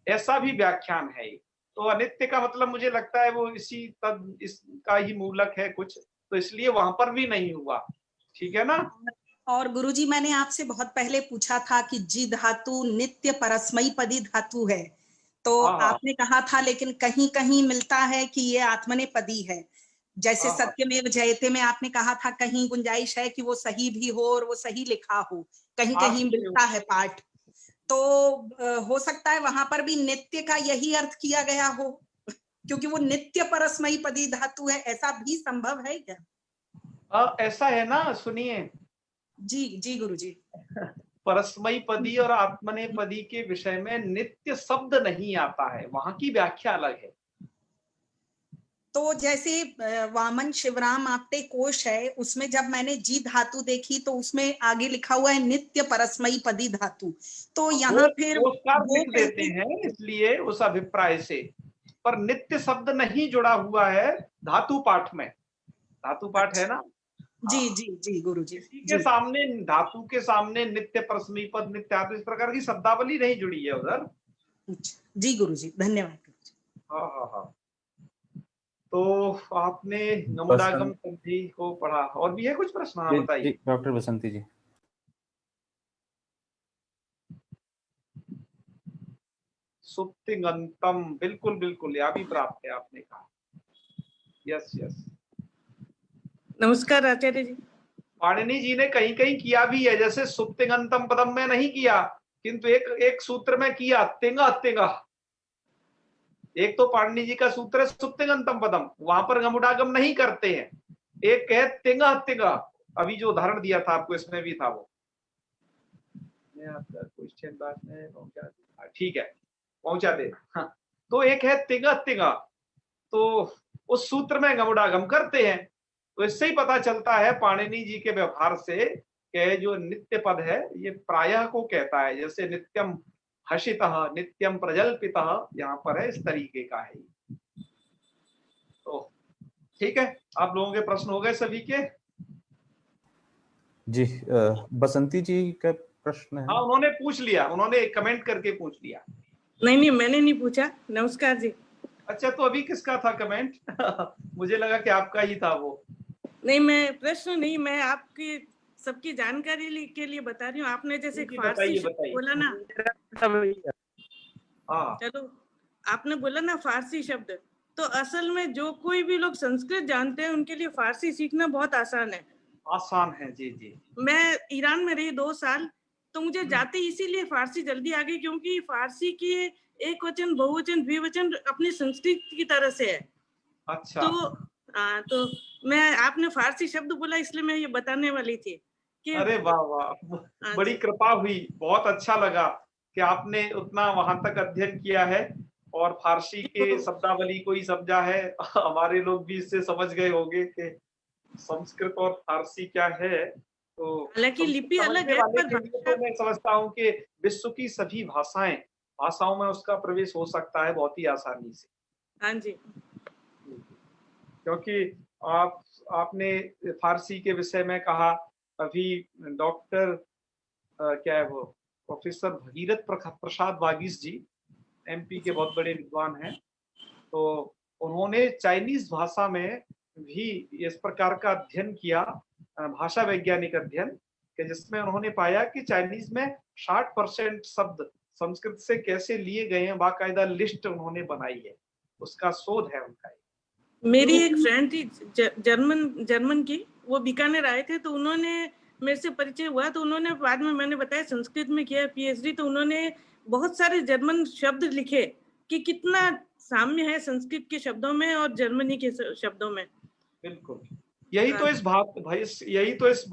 ऐसा भी व्याख्यान है। तो अनित्य का मतलब मुझे लगता है वो इसी तद इसका ही मूलक है कुछ, तो इसलिए वहां पर भी नहीं हुआ। ठीक है ना। और गुरुजी, मैंने आपसे बहुत पहले पूछा था कि जी धातु नित्य परस्मयी पदी धातु है, तो आपने कहा था लेकिन कहीं कहीं मिलता है कि ये आत्मनेपदी है। जैसे सत्यमेव जयते में आपने कहा था, कहीं गुंजाइश है कि वो सही भी हो और वो सही लिखा हो, कहीं कहीं मिलता है पाठ। तो हो सकता है वहां पर भी नित्य का यही अर्थ किया गया हो, क्योंकि वो नित्य परस्मयी पदी धातु है। ऐसा भी संभव है क्या? ऐसा है ना, सुनिए। जी जी गुरुजी। परस्मयी पदी और आत्मनेपदी के विषय में नित्य शब्द नहीं आता है, वहां की व्याख्या अलग है। तो जैसे वामन शिवराम आपटे कोश है, उसमें जब मैंने जी धातु देखी तो उसमें आगे लिखा हुआ है नित्य परस्मयी पदी धातु। तो यहाँ फिर वो लिख देते हैं इसलिए उस अभिप्राय से, पर नित्य शब्द नहीं जुड़ा हुआ है धातु पाठ में। धातु पाठ है ना। जी जी जी गुरुजी। इसी के सामने, धातु के सामने नित्य परस्मयी पद, नित्य, इस प्रकार की शब्दावली नहीं जुड़ी है उधर। जी गुरुजी, धन्यवाद। हाँ हाँ हाँ। तो आपने गमुडागम संधि को पढ़ा, और भी है कुछ प्रश्न? हाँ बताइए। डॉक्टर बसंती जी। सुप्तिंगंतम, बिल्कुल बिल्कुल, यह भी प्राप्त है, आपने कहा। Yes yes. नमस्कार आचार्य जी। पाणिनि जी ने कहीं कहीं किया भी है, जैसे सुप्तिंगंतम पदम में नहीं किया, किंतु एक सूत्र में किया, तिंग तिंग। एक तो पाणिनि जी का सूत्र है सुप्तिंगंतम पदम, वहां पर गमुडागम नहीं करते हैं। एक है तिंग तिंग, अभी जो उदाहरण दिया था आपको इसमें भी था वो। मैं आपका क्वेश्चन बाद में पहुंचा दे, ठीक है पहुंचा दे। हाँ। तो एक है तिंग तिंग, तो उस सूत्र में गमुडागम करते हैं। तो इससे ही पता चलता है पाणिनि जी के व्यवहार से कि जो नित्य पद है ये प्रायः को कहता है, जैसे नित्यम हसितः, नित्यम प्रजल्पितः, यहाँ पर है, इस तरीके का है। तो ठीक है, आप लोगों के प्रश्न हो गए सभी के? जी, बसंती जी का प्रश्न है। हाँ, उन्होंने पूछ लिया, उन्होंने कमेंट करके पूछ लिया। नहीं, मैंने नहीं पूछा। नमस्कार जी। अच्छा, तो अभी किसका था कमेंट? मुझे लगा कि आपका ही था वो। नहीं, मैं प्रश्न नहीं, मैं आपकी सबकी जानकारी के लिए बता रही हूँ। आपने जैसे जी, फारसी बताइए शब्द बताइए। बोला ना, हाँ, चलो आपने बोला ना फारसी शब्द, तो असल में जो कोई भी लोग संस्कृत जानते हैं उनके लिए फारसी सीखना बहुत आसान है। आसान है। जी जी। मैं ईरान में रही 2 साल, तो मुझे जाते इसीलिए फारसी जल्दी आ गई, क्योंकि फारसी की एक वचन, बहुवचन, द्विवचन अपनी संस्कृत की तरह से है। अच्छा। तो मैं, आपने फारसी शब्द बोला इसलिए मैं ये बताने वाली थी कि अरे वाह वाह, बड़ी जी। कृपा हुई, बहुत अच्छा लगा कि आपने उतना वहां तक अध्ययन किया है और फारसी के शब्दावली को ही समझा है। हमारे लोग भी इससे समझ गए होंगे कि संस्कृत और फारसी क्या है। तो हालांकि संस्कृत लिपि अलग समझने है, वाले पर के लिए भाषा। तो मैं समझता हूँ कि विश्व की सभी भाषाओं में उसका प्रवेश हो सकता है बहुत ही आसानी से। हाँ जी। क्योंकि आपने फारसी के विषय में कहा, अभी डॉक्टर क्या है वो, प्रोफेसर भगीरथ प्रसाद वागीश जी, एमपी के बहुत बड़े विद्वान हैं, तो उन्होंने चाइनीज भाषा में भी इस प्रकार का अध्ययन किया, भाषा वैज्ञानिक अध्ययन, कि जिसमें उन्होंने पाया कि चाइनीज में 60% शब्द संस्कृत से कैसे लिए गए हैं, बाकायदा लिस्ट उन्होंने बनाई है, उसका शोध है उनका। मेरी एक फ्रेंड थी जर्मन की, वो बीकानेर आए थे, तो उन्होंने मेरे से परिचय हुआ, तो उन्होंने बाद में, मैंने बताया संस्कृत में किया पीएचडी, तो उन्होंने बहुत सारे जर्मन शब्द लिखे कि कितना साम्य है संस्कृत के शब्दों में और जर्मनी के शब्दों में। बिल्कुल, यही तो इस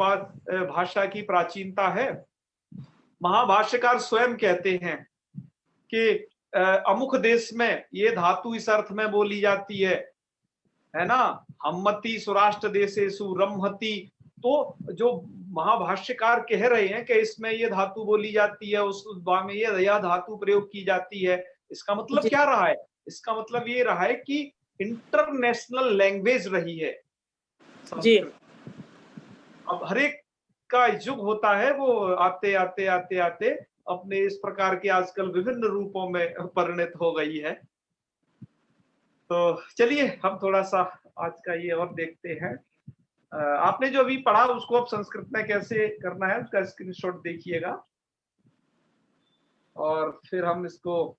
भाषा की प्राचीनता है। महाभाष्यकार स्वयं कहते हैं कि अमुक देश में ये धातु इस अर्थ में बोली जाती है ना, हम्मति सुराष्ट्र देशेषु रम्हति। तो जो महाभाष्यकार कह रहे हैं कि इसमें ये धातु बोली जाती है, उस में यह धातु प्रयोग की जाती है, इसका मतलब क्या रहा है? इसका मतलब ये रहा है कि इंटरनेशनल लैंग्वेज रही है संस्कृत। अब हर एक का युग होता है, वो आते आते आते आते अपने इस प्रकार के आजकल विभिन्न रूपों में परिणत हो गई है। तो चलिए हम थोड़ा सा आज का ये और देखते हैं। आपने जो अभी पढ़ा उसको अब संस्कृत में कैसे करना है उसका स्क्रीनशॉट देखिएगा, और फिर हम इसको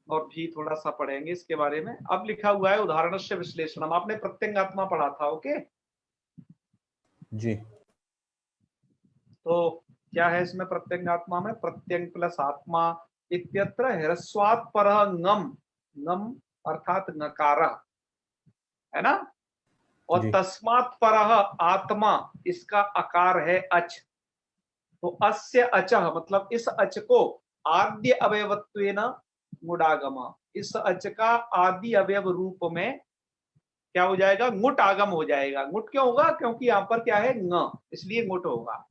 और भी थोड़ा सा पढ़ेंगे इसके बारे में। अब लिखा हुआ है उदाहरणस्य विश्लेषणम, आपने प्रत्यंगात्मा पढ़ा था, ओके जी। तो क्या है इसमें प्रत्यंगात्मा में? प्रत्यंग प्लस आत्मा इत्यत्र ह्रस्वात् परः ngम, ngम अर्थात नकार है ना, और तस्मात् परः आत्मा, इसका आकार है अच। तो अस्य अचः मतलब इस अच को आद्य अवयवत्वेन गुडागम, इस अच का आदि अवयव रूप में क्या हो जाएगा? गुट आगम हो जाएगा। गुट क्यों होगा? क्योंकि यहाँ पर क्या है? न, इसलिए गुट होगा।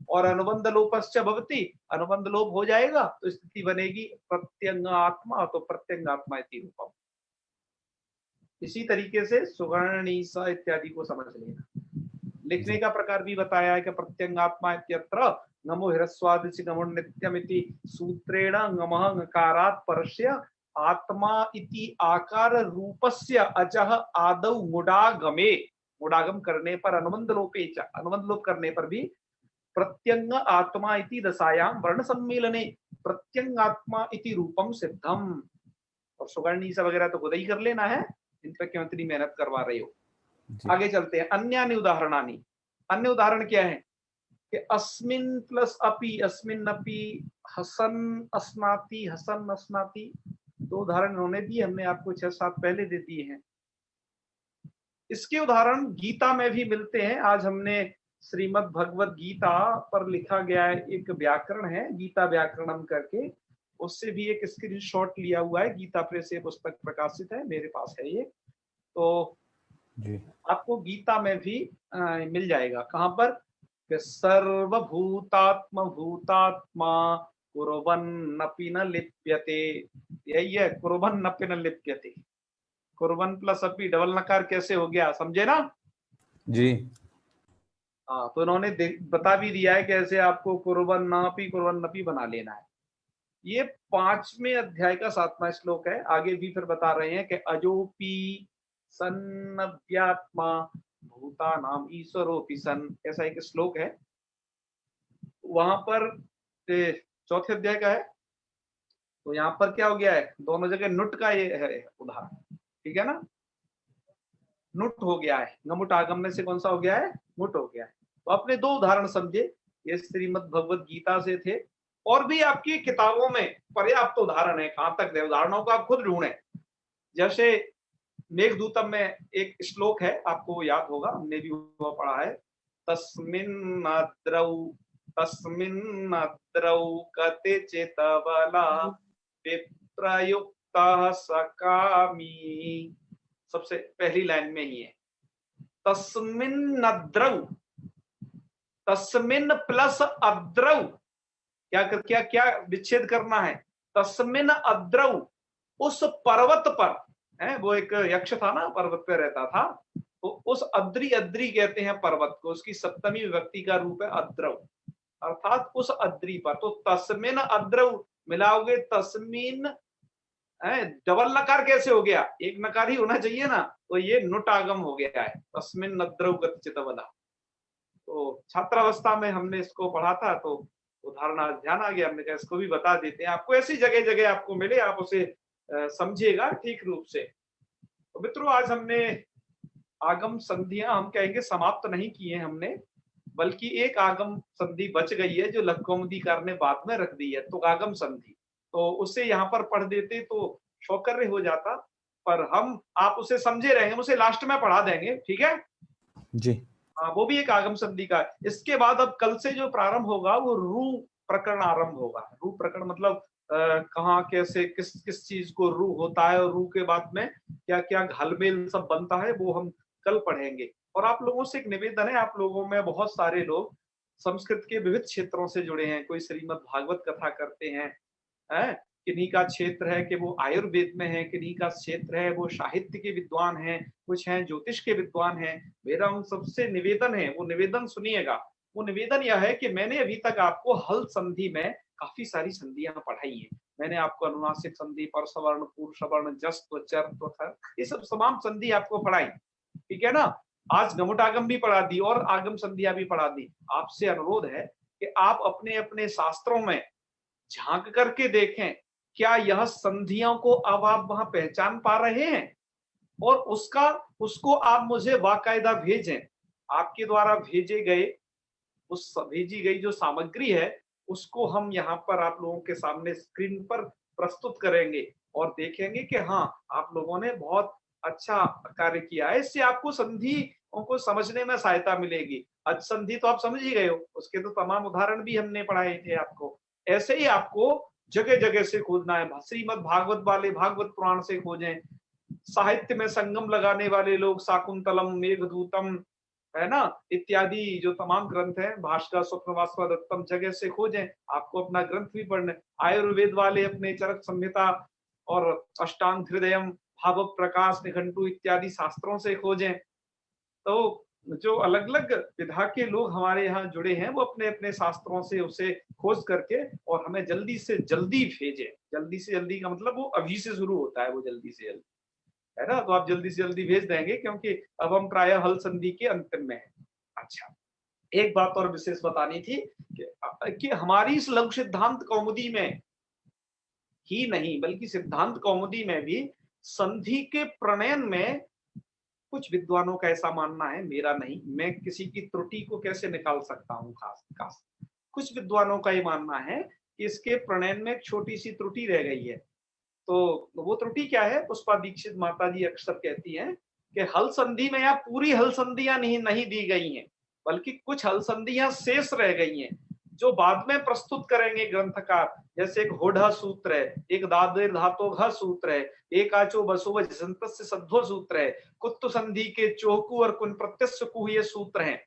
और अनुबंध लोपश्च भवति, अनुबंध लोप हो जाएगा तो स्थिति बनेगी प्रत्यंगात्मा, तो प्रत्यंगात्मा इति रूपम। इसी तरीके से सुवर्णीसा इत्यादि को समझ लेना। लिखने का प्रकार भी बताया है कि प्रत्यंगात्मा इत्यत्र नमो ह्रस्वादिच नमो नित्यमिति सूत्रेण नमः नकारात् परस्य आत्मा इति आकार रूपस्य अचः आदौ गुडागमे, गुडागम करने पर अनुबंध लोपे च, अनुबंध लोप करने पर भी प्रत्यंग आत्मा इति दशायां वर्ण सम्मेलने प्रत्यंगात्मा इति रूपम सिद्धम। और सुवर्णीसा वगैरह तो खुद ही कर लेना है, इन पर क्यों इतनी मेहनत करवा रही हो। आगे चलते हैं। अन्यानि उदाहरणानि, अन्य उदाहरण क्या है कि अस्मिन प्लस अपि, अस्मिन अपि, हसन अस्नाति, हसन अस्नाति, दो उदाहरण उन्होंने दिए, हमने आपको 6-7 पहले दे दिए हैं। इसके उदाहरण गीता में भी मिलते हैं। आज हमने श्रीमद् भगवत गीता पर लिखा गया है एक व्याकरण है, गीता व्याकरणम करके, उससे भी एक स्क्रीनशॉट लिया हुआ है। गीता प्रेस से पुस्तक प्रकाशित है, मेरे पास है ये, तो जी आपको गीता में भी मिल जाएगा। कहां पर? सर्वभूतात्म भूतात्मा कुर्वन्नपि न लिप्यते, यही है, कुर्वन्नपि न लिप्यते। कुर्वन प्लस अपि डबल नकार कैसे हो गया, समझे ना? जी। हाँ, तो इन्होंने बता भी दिया है कैसे आपको कुर्वन् नपि बना लेना है। ये 5वें अध्याय का 7वां श्लोक है। आगे भी फिर बता रहे हैं कि अजोपि सन्नव्यात्मा भूतानाम ईश्वरोपि सन, ऐसा एक श्लोक है। वहां पर चौथे अध्याय का है। तो यहाँ पर क्या हो गया है, दोनों जगह नुट का ये है उदाहरण, ठीक है ना, नुट हो गया है। गमुट आगमने से कौन सा हो गया है, मुट हो गया है। तो अपने 2 उदाहरण समझे, ये श्रीमद् भगवत गीता से थे, और भी आपकी किताबों में पर्याप्त उदाहरण है। कहां तक है, उदाहरणों को आप खुद ढूंढें। जैसे मेघदूतम में एक श्लोक है, आपको याद होगा, हमने भी वो पढ़ा है, तस्मिन्नद्रौ कते चेतबला विप्रयुक्तः सकामी, सबसे पहली लाइन में ही है। तस्मिन्नद्रौ, तस्मिन् प्लस अद्रौ, क्या क्या विच्छेद करना है, तस्मिन् अद्रौ, उस पर्वत पर है, वो एक यक्ष था ना, पर्वत पे रहता था, तो उस अद्री, अद्री कहते हैं पर्वत को, उसकी सप्तमी विभक्ति का रूप है अद्रौ, अर्थात उस अद्री पर। तो तस्मिन् अद्रौ मिलाओगे, तस्मिन् डबल नकार कैसे हो गया, एक नकार ही होना चाहिए ना, तो ये नुट आगम हो गया है, तस्मिन् अद्रौ गतिचितवला। तो छात्रावस्था में हमने इसको पढ़ा था, तो उदाहरण आज ध्यान आ गया, हमने कहा इसको भी बता देते हैं आपको, ऐसी जगह जगह आपको मिले, आप उसे समझिएगा ठीक रूप से। तो मित्रों, आज हमने आगम संधियां, हम कहेंगे समाप्त नहीं किए हमने, बल्कि एक आगम संधि बच गई है जो लघुकौमुदीकार ने बाद में रख दी है, तो आगम संधि, तो उसे यहाँ पर पढ़ देते तो शौकर्य हो जाता, पर आप उसे समझे रहेंगे, उसे लास्ट में पढ़ा देंगे, ठीक है जी। हाँ, वो भी एक आगम संधि का। इसके बाद अब कल से जो प्रारंभ होगा वो रू प्रकरण आरंभ होगा। रू प्रकरण मतलब कहाँ कैसे किस किस चीज को रू होता है, और रू के बाद में क्या क्या घालमेल सब बनता है, वो हम कल पढ़ेंगे। और आप लोगों से एक निवेदन है, आप लोगों में बहुत सारे लोग संस्कृत के विविध क्षेत्रों से जुड़े हैं, कोई श्रीमद् भागवत कथा करते हैं, किन्हीं का क्षेत्र है कि वो आयुर्वेद में है, किन्हीं का क्षेत्र है वो साहित्य के विद्वान हैं, कुछ हैं ज्योतिष के विद्वान हैं। मेरा उन सबसे निवेदन है, वो निवेदन सुनिएगा। वो निवेदन यह है कि मैंने अभी तक आपको हल संधि में काफी सारी संधियां पढ़ाई हैं। मैंने आपको अनुनासिक संधि, परसवर्ण, पूर्वसवर्ण, जस्त्व, चर्त्व, ये सब तमाम संधि आपको पढ़ाई, ठीक है ना। आज गमुटागम भी पढ़ा दी और आगम संधियां भी पढ़ा दी। आपसे अनुरोध है कि आप अपने अपने शास्त्रों में झांक करके देखें, क्या यह संधियों को अब आप वहां पहचान पा रहे हैं, और उसको आप मुझे बाकायदा भेजें। आपके द्वारा भेजी गई जो सामग्री है उसको हम यहाँ पर आप लोगों के सामने स्क्रीन पर प्रस्तुत करेंगे, और देखेंगे कि हाँ, आप लोगों ने बहुत अच्छा कार्य किया है। इससे आपको संधियों को समझने में सहायता मिलेगी। आज संधि तो आप समझ ही गए हो, उसके तो तमाम उदाहरण भी हमने पढ़ाए थे आपको। ऐसे ही आपको जगह जगह से खोजना है। श्रीमद् भागवत वाले भागवत पुराण से खोजें, साहित्य में संगम लगाने वाले लोग शाकुंतलम, मेघदूतम, है ना, इत्यादि जो तमाम ग्रंथ हैं, भास्कर, स्वप्नवासव दत्तम, जगह से खोजें। आपको अपना ग्रंथ भी पढ़ने। आयुर्वेद वाले अपने चरक संहिता और अष्टांग हृदयम, भाव प्रकाश, निघंटु इत्यादि शास्त्रों से खोजें। तो जो अलग अलग विधा के लोग हमारे यहाँ जुड़े हैं, वो अपने अपने शास्त्रों से उसे खोज करके और हमें जल्दी से जल्दी भेजें। जल्दी से जल्दी का मतलब वो अभी से शुरू होता है, वो जल्दी से जल्दी, है ना। तो आप जल्दी से जल्दी भेज देंगे, क्योंकि अब हम प्रायः हल संधि के अंतिम में हैं। अच्छा, एक बात और विशेष बतानी थी कि हमारी इस लघु सिद्धांत कौमुदी में ही नहीं, बल्कि सिद्धांत कौमुदी में भी संधि के प्रणयन में कुछ विद्वानों का ऐसा मानना है, मेरा नहीं, मैं किसी की त्रुटि को कैसे निकाल सकता हूँ, खास कुछ विद्वानों का ये मानना है कि इसके प्रणयन में एक छोटी सी त्रुटि रह गई है। तो वो त्रुटि क्या है, पुष्पा दीक्षित माता जी अक्सर कहती हैं कि हल संधि में या पूरी हल संधियां नहीं दी गई हैं, बल्कि कुछ हल संधियां शेष रह गई हैं, जो बाद में प्रस्तुत करेंगे ग्रंथकार। जैसे एक होढ़ा सूत्र है, एक दादे धातोघ सूत्र है, एक आचो बसुव जसंतस्य सद्धो सूत्र है, कुत्तु संधि के चोकु और कुन प्रत्यस्य कु ये सूत्र हैं।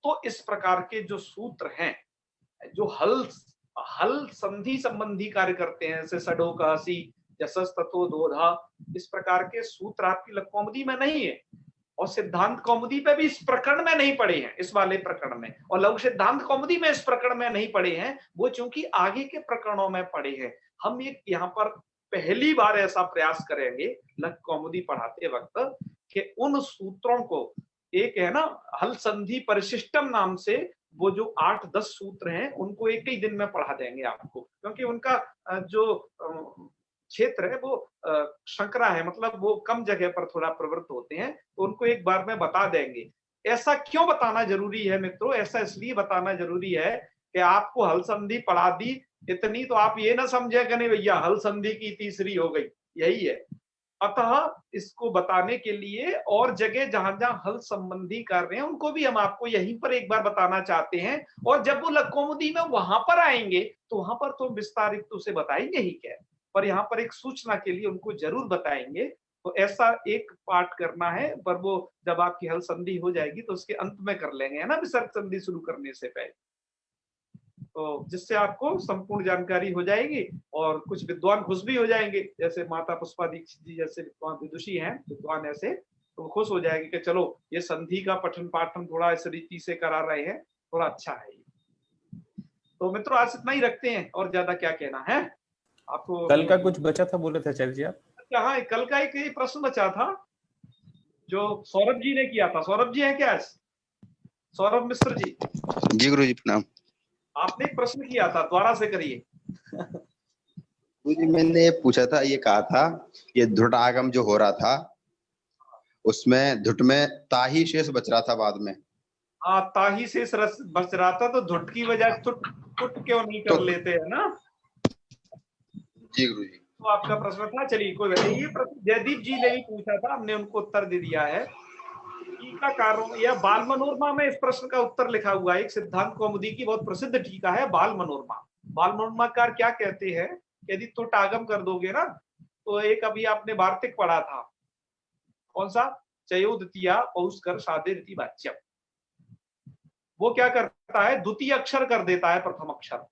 तो इस प्रकार के जो सूत्र हैं, जो हल संधि संबंधी कार्य करते हैं, जैसे सडो कासी, जसस तथो दोधा, इस प्रकार के सूत्र आपकी लघु कौमुदी में नहीं है। और सिद्धांत कौमुदी पे भी इस प्रकरण में नहीं पढ़े हैं, इस वाले प्रकरण में, और लघु सिद्धांत कौमुदी में इस प्रकरण में नहीं पढ़े हैं, वो चूंकि आगे के प्रकरणों में पढ़े हैं। हम एक यहाँ पर पहली बार ऐसा प्रयास करेंगे लघु कौमुदी पढ़ाते वक्त कि उन सूत्रों को, एक है ना हल संधि परिशिष्टम नाम से, वो जो 8-10 सूत्र हैं उनको एक ही दिन में पढ़ा देंगे आपको, क्योंकि उनका जो क्षेत्र है वो संकरा है, मतलब वो कम जगह पर थोड़ा प्रवृत्त होते हैं, तो उनको एक बार में बता देंगे। ऐसा क्यों बताना जरूरी है मित्रों? ऐसा इसलिए बताना जरूरी है कि आपको हल संधि पढ़ा दी इतनी, तो आप ये ना समझे कि नहीं भैया हल संधि की तीसरी हो गई, यही है। अतः इसको बताने के लिए और जगह जहां जहां हल संबंधी कार्य हैं उनको भी हम आपको यहीं पर एक बार बताना चाहते हैं, और जब वो लघु कौमुदी में वहां पर आएंगे तो वहां पर तो विस्तारित तो उसे बताएंगे ही क्या, पर यहाँ पर एक सूचना के लिए उनको जरूर बताएंगे। तो ऐसा एक पाठ करना है, पर वो जब आपकी हल संधि हो जाएगी तो उसके अंत में कर लेंगे, है ना, विसर्ग संधि शुरू करने से पहले, तो जिससे आपको संपूर्ण जानकारी हो जाएगी और कुछ विद्वान खुश भी हो जाएंगे, जैसे माता पुष्पा दीक्षित जी जैसे विद्वान विदुषी हैं, विद्वान ऐसे, तो खुश हो जाएंगे कि चलो ये संधि का पठन पाठन थोड़ा इस रीति से करा रहे हैं, थोड़ा अच्छा है। तो मित्रों आज इतना ही रखते हैं, और ज्यादा क्या कहना है आपको? कल का कुछ बचा था बोले थे आचार्य जी आप? हाँ, कल का एक प्रश्न बचा था जो सौरभ जी ने किया था। सौरभ जी है क्या आज? सौरभ मिश्र जी। जी गुरु जी प्रणाम। आपने एक प्रश्न किया था, द्वारा से करिए। गुरु जी मैंने ये पूछा था, ये कहा था ये धुट आगम जो हो रहा था उसमें धुट में ताही शेष बच रहा था बाद में। हाँ, ताही शेष रस बच रहा था, तो धुट की वजह टुट क्यों नहीं कर लेते है ना? जी गुरु जी। तो आपका प्रश्न था, चलिए कोई बात नहीं। ये प्रश्न जयदीप जी ने भी पूछा था, हमने उनको उत्तर दे दिया है। टीका कारों या बाल मनोरमा में इस प्रश्न का उत्तर लिखा हुआ है। एक सिद्धांत कौमुदी की बहुत प्रसिद्ध टीका है बाल मनोरमा। बाल मनोरमाकार क्या कहते हैं, यदि तुट आगम कर दोगे ना, तो एक अभी आपने वार्तिक पढ़ा था, कौन सा, चयोदितिया पौष्कर सादे रीति वाच्यम, वो क्या करता है, द्वितीय अक्षर कर देता है प्रथम अक्षर,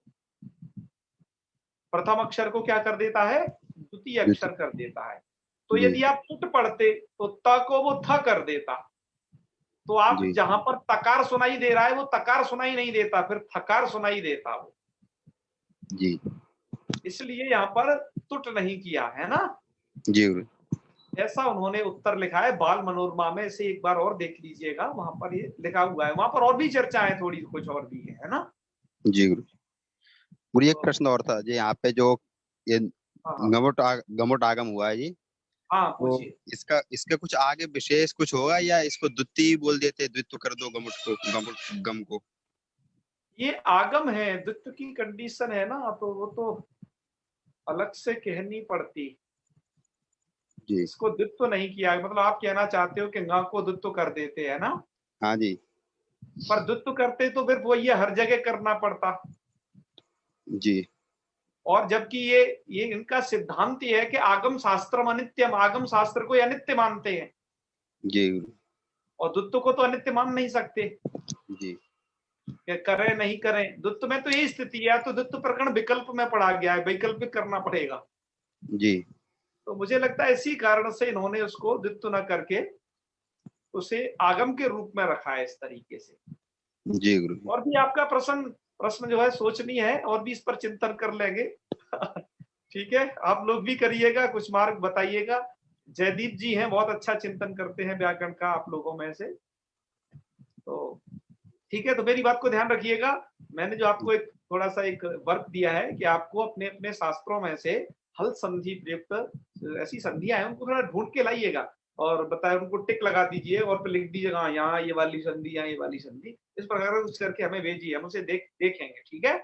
प्रथम अक्षर को क्या कर देता है, द्वितीय अक्षर कर देता है। तो यदि आप तुट पढ़ते तो त को वो थ कर देता, तो आप जहां पर तकार सुनाई दे रहा है वो तकार सुनाई नहीं देता, फिर थकार सुनाई देता वो जी, इसलिए यहाँ पर तुट नहीं किया है ना जी। ऐसा उन्होंने उत्तर लिखा है बाल मनोरमा में, से एक बार और देख लीजिएगा, वहां पर ये लिखा हुआ है। वहां पर और भी चर्चाएं थोड़ी कुछ और भी है ना जी गुरु। एक प्रश्न और था जी, यहाँ पे जो ये गमुट आगम हुआ है जी, हाँ तो इसका कुछ आगे विशेष कुछ होगा या इसको द्वितीय बोल देते, द्वित्व कर दो गमुट को, गम को? ये आगम है, द्वित्व की कंडीशन है ना, तो वो तो अलग से कहनी पड़ती जी। इसको द्वित्व नहीं किया, मतलब आप कहना चाहते हो कि गा को द्वित्व कर देते है ना? हाँ जी। पर द्वित्व करते तो फिर वो ये हर जगह करना पड़ता जी। और जबकि ये इनका सिद्धांत ये है कि आगम शास्त्रम अनित्यम, आगम शास्त्र को अनित्य मानते हैं जी, और द्वित्व को तो अनित्य मान नहीं सकते जी। करें नहीं करें, द्वित्व में तो ये स्थिति है, तो द्वित्व प्रकरण विकल्प में पढ़ा गया है, वैकल्पिक करना पड़ेगा जी। तो मुझे लगता है इसी कारण से इन्होंने उसको द्वित्व न करके उसे आगम के रूप में रखा है इस तरीके से। जी गुरु। और भी आपका प्रश्न जो है सोचनी है, और भी इस पर चिंतन कर लेंगे ठीक है, आप लोग भी करिएगा, कुछ मार्ग बताइएगा। जयदीप जी हैं, बहुत अच्छा चिंतन करते हैं व्याकरण का आप लोगों में से, तो ठीक है। तो मेरी बात को ध्यान रखिएगा, मैंने जो आपको एक थोड़ा सा एक वर्क दिया है कि आपको अपने अपने शास्त्रों में से हल संधि प्रयुक्त ऐसी संधियां हैं उनको थोड़ा ढूंढ के लाइएगा और बताए, उनको टिक लगा दीजिए और फिर लिख दीजिएगा यहाँ ये वाली संधि, यहाँ ये वाली संधि, इस प्रकार का कुछ करके हमें भेजिए, हम उसे देखेंगे, ठीक है।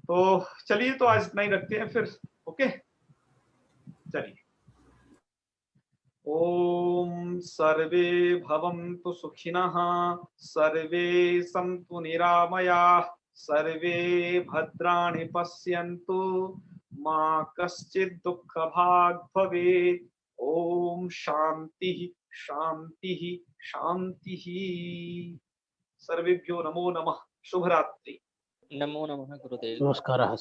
तो चलिए, तो आज इतना ही रखते हैं फिर, ओके चलिए। ओम सर्वे भवन्तु सुखिनः, सर्वे सन्तु निरामयाः, सर्वे भद्राणि पश्यन्तु, मा कश्चित् दुःखभाग् भवेत्। ओम शांति शांति शांति। सर्वेभ्यो नमो नमः। शुभ रात्रि। नमो नमः गुरुदेव। नमस्कारः।